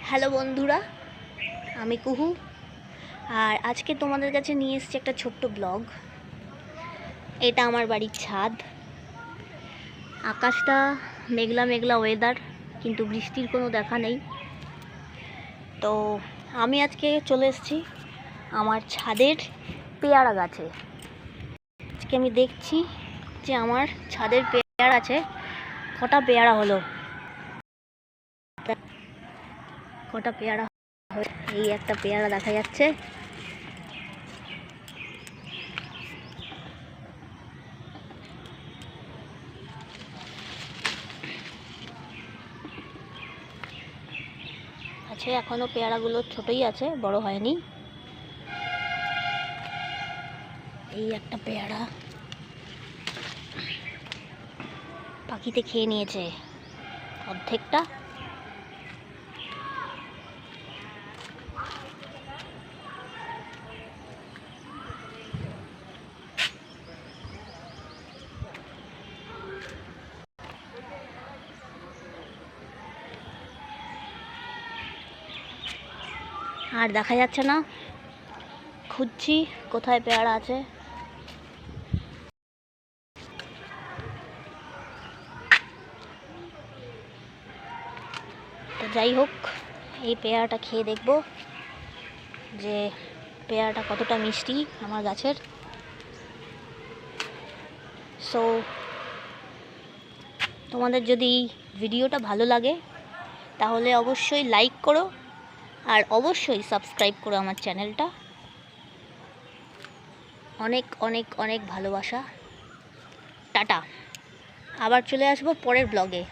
Hello বন্ধুরা, আমি কুহু। আর আজকে তোমাদের কাছে নিয়ে এসেছি একটা ছোট্ট ব্লগ। এটা আমার বাড়ির ছাদ। আকাশটা মেঘলা মেঘলা ওয়েদার, কিন্তু বৃষ্টির কোনো দেখা নেই। তো আমি আজকে চলে এসেছি আমার ছাদের পেয়ারা গাছে। আজকে আমি দেখছি যে আমার ছাদের পেয়ারা আছে কটা পেয়ারা হলো। কটা পেয়ারা, এই একটা পেয়ারা দেখা যাচ্ছে। আছে এখনো পেয়ারাগুলো ছোটই আছে, বড় হয়নি। এই একটা পেয়ারা পাখিতে খেয়ে নিয়েছে অর্ধেকটা। আর দেখা যাচ্ছে না, খুঁজছি কোথায় পেয়ারা আছে। তো যাই হোক, এই পেয়ারাটা খেয়ে দেখব যে পেয়ারাটা কতটা মিষ্টি আমার গাছের। সো তোমাদের যদি ভিডিওটা ভালো লাগে তাহলে অবশ্যই লাইক করো, আর অবশ্যই সাবস্ক্রাইব করো আমার চ্যানেলটা। অনেক অনেক অনেক ভালোবাসা। টাটা। আবার চলে আসবো পরের ব্লগে।